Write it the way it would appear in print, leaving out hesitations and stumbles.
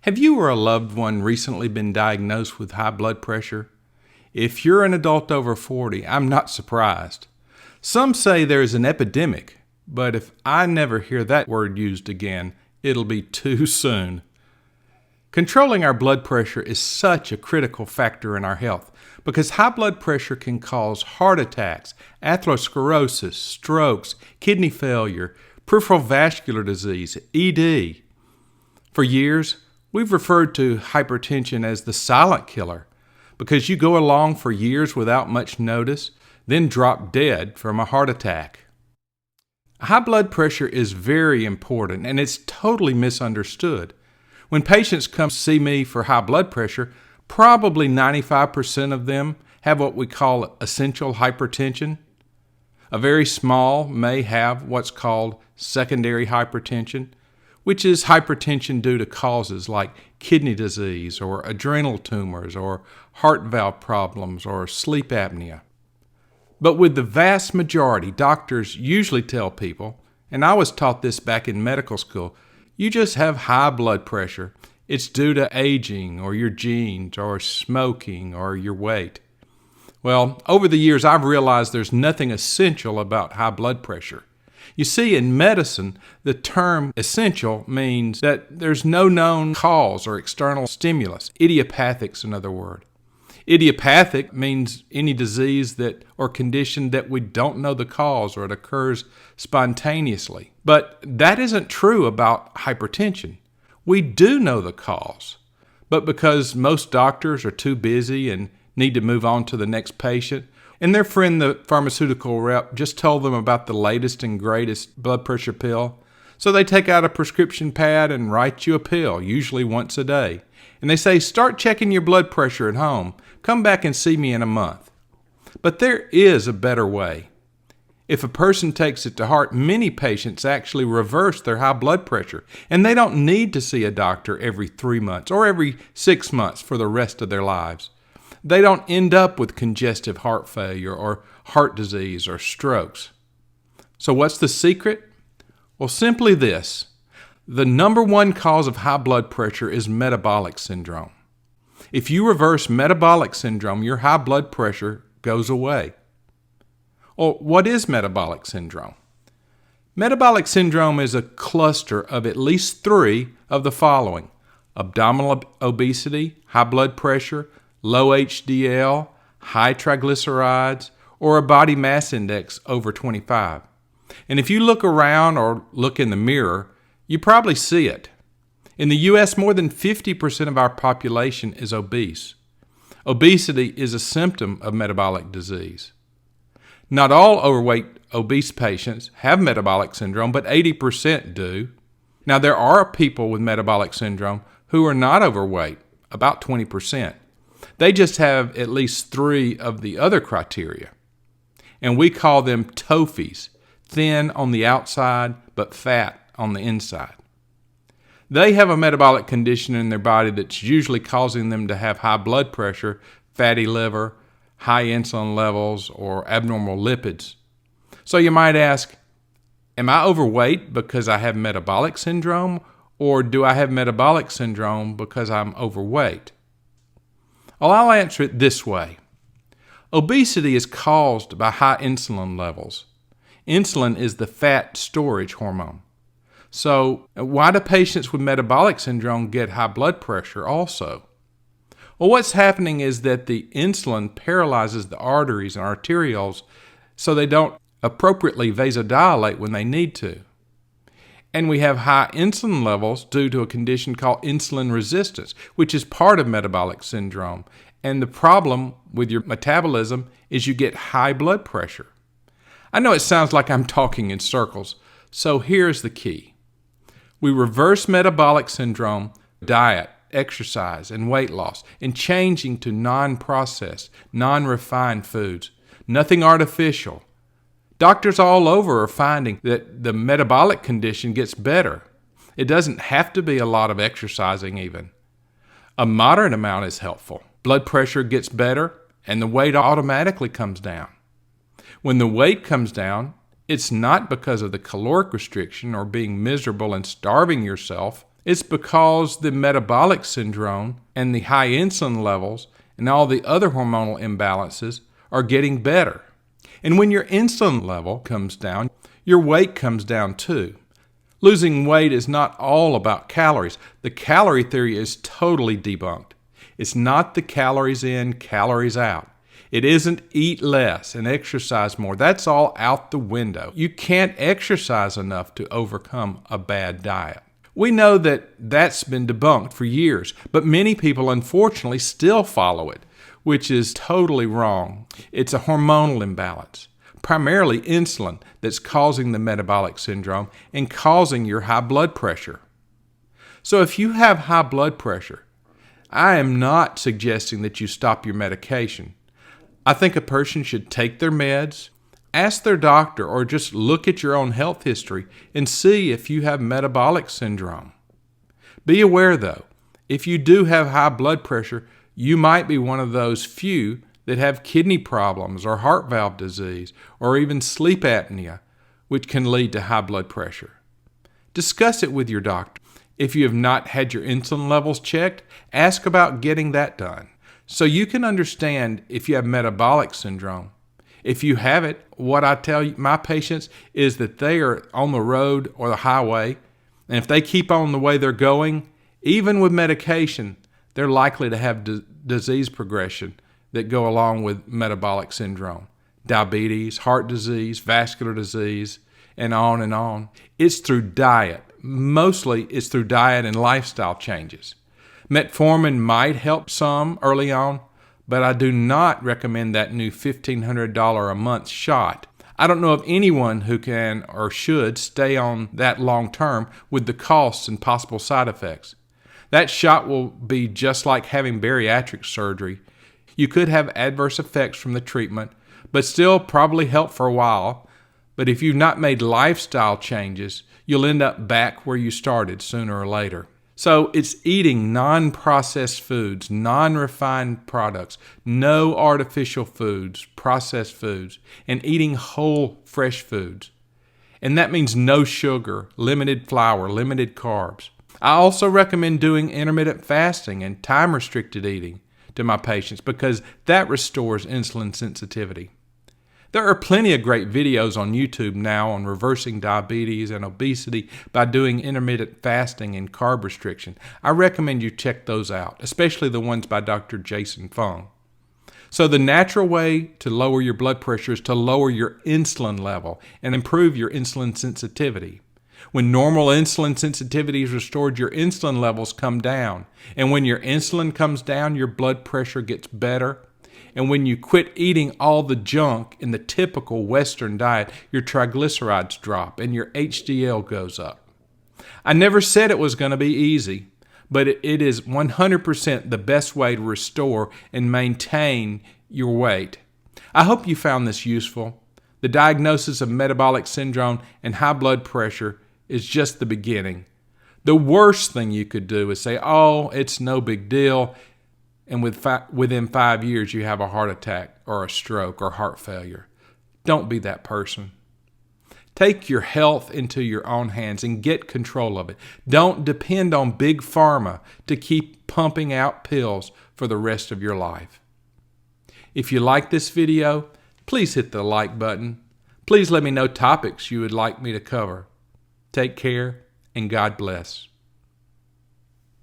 Have you or a loved one recently been diagnosed with high blood pressure? If you're an adult over 40, I'm not surprised. Some say there is an epidemic, but if I never hear that word used again, it'll be too soon. Controlling our blood pressure is such a critical factor in our health because high blood pressure can cause heart attacks, atherosclerosis, strokes, kidney failure, peripheral vascular disease, ED. For years, we've referred to hypertension as the silent killer because you go along for years without much notice, then drop dead from a heart attack. High blood pressure is very important and it's totally misunderstood. When patients come see me for high blood pressure, probably 95% of them have what we call essential hypertension. A very small may have what's called secondary hypertension, which is hypertension due to causes like kidney disease or adrenal tumors or heart valve problems or sleep apnea. But with the vast majority, doctors usually tell people, and I was taught this back in medical school, you just have high blood pressure. It's due to aging or your genes or smoking or your weight. Well, over the years, I've realized there's nothing essential about high blood pressure. You see, in medicine, the term essential means that there's no known cause or external stimulus. Idiopathic, in other words. Idiopathic means any disease or condition that we don't know the cause or it occurs spontaneously. But that isn't true about hypertension. We do know the cause. But because most doctors are too busy and need to move on to the next patient, and their friend, the pharmaceutical rep, just told them about the latest and greatest blood pressure pill. So they take out a prescription pad and write you a pill, usually once a day. And they say, start checking your blood pressure at home. Come back and see me in a month. But there is a better way. If a person takes it to heart, many patients actually reverse their high blood pressure, and they don't need to see a doctor every 3 months or every 6 months for the rest of their lives. They don't end up with congestive heart failure or heart disease or strokes. So what's the secret? Well, simply this. The number one cause of high blood pressure is metabolic syndrome. If you reverse metabolic syndrome, your high blood pressure goes away. Well, what is metabolic syndrome? Metabolic syndrome is a cluster of at least 3 of the following: abdominal obesity, high blood pressure, low HDL, high triglycerides, or a body mass index over 25. And if you look around or look in the mirror, you probably see it. In the U.S., more than 50% of our population is obese. Obesity is a symptom of metabolic disease. Not all overweight obese patients have metabolic syndrome, but 80% do. Now, there are people with metabolic syndrome who are not overweight, about 20%. They just have at least 3 of the other criteria. And we call them TOFIs, thin on the outside but fat on the inside. They have a metabolic condition in their body that's usually causing them to have high blood pressure, fatty liver, high insulin levels, or abnormal lipids. So you might ask, am I overweight because I have metabolic syndrome, or do I have metabolic syndrome because I'm overweight? Well, I'll answer it this way. Obesity is caused by high insulin levels. Insulin is the fat storage hormone. So why do patients with metabolic syndrome get high blood pressure also? Well, what's happening is that the insulin paralyzes the arteries and arterioles so they don't appropriately vasodilate when they need to. And we have high insulin levels due to a condition called insulin resistance, which is part of metabolic syndrome. And the problem with your metabolism is you get high blood pressure. I know it sounds like I'm talking in circles, so here's the key. We reverse metabolic syndrome, diet, exercise, and weight loss, and changing to non-processed, non-refined foods, nothing artificial. Doctors all over are finding that the metabolic condition gets better. It doesn't have to be a lot of exercising even. A moderate amount is helpful. Blood pressure gets better and the weight automatically comes down. When the weight comes down, it's not because of the caloric restriction or being miserable and starving yourself. It's because the metabolic syndrome and the high insulin levels and all the other hormonal imbalances are getting better. And when your insulin level comes down, your weight comes down too. Losing weight is not all about calories. The calorie theory is totally debunked. It's not the calories in, calories out. It isn't eat less and exercise more. That's all out the window. You can't exercise enough to overcome a bad diet. We know that that's been debunked for years, but many people unfortunately still follow it, which is totally wrong. It's a hormonal imbalance, primarily insulin, that's causing the metabolic syndrome and causing your high blood pressure. So if you have high blood pressure, I am not suggesting that you stop your medication. I think a person should take their meds, ask their doctor, or just look at your own health history and see if you have metabolic syndrome. Be aware, though, if you do have high blood pressure, you might be one of those few that have kidney problems or heart valve disease or even sleep apnea, which can lead to high blood pressure. Discuss it with your doctor. If you have not had your insulin levels checked, ask about getting that done, so you can understand if you have metabolic syndrome. If you have it, what I tell my patients is that they are on the road or the highway, and if they keep on the way they're going, even with medication, they're likely to have disease progression that go along with metabolic syndrome. Diabetes, heart disease, vascular disease, and on and on. It's through diet. Mostly it's through diet and lifestyle changes. Metformin might help some early on, but I do not recommend that new $1,500 a month shot. I don't know of anyone who can or should stay on that long term with the costs and possible side effects. That shot will be just like having bariatric surgery. You could have adverse effects from the treatment, but still probably help for a while. But if you've not made lifestyle changes, you'll end up back where you started sooner or later. So it's eating non-processed foods, non-refined products, no artificial foods, processed foods, and eating whole, fresh foods. And that means no sugar, limited flour, limited carbs. I also recommend doing intermittent fasting and time-restricted eating to my patients because that restores insulin sensitivity. There are plenty of great videos on YouTube now on reversing diabetes and obesity by doing intermittent fasting and carb restriction. I recommend you check those out, especially the ones by Dr. Jason Fung. So the natural way to lower your blood pressure is to lower your insulin level and improve your insulin sensitivity. When normal insulin sensitivity is restored, your insulin levels come down. And when your insulin comes down, your blood pressure gets better. And when you quit eating all the junk in the typical Western diet, your triglycerides drop and your HDL goes up. I never said it was going to be easy, but it is 100% the best way to restore and maintain your weight. I hope you found this useful. The diagnosis of metabolic syndrome and high blood pressure is just the beginning. The worst thing you could do is say, oh, it's no big deal. And within 5 years, you have a heart attack or a stroke or heart failure. Don't be that person. Take your health into your own hands and get control of it. Don't depend on big pharma to keep pumping out pills for the rest of your life. If you like this video, please hit the like button. Please let me know topics you would like me to cover. Take care and God bless.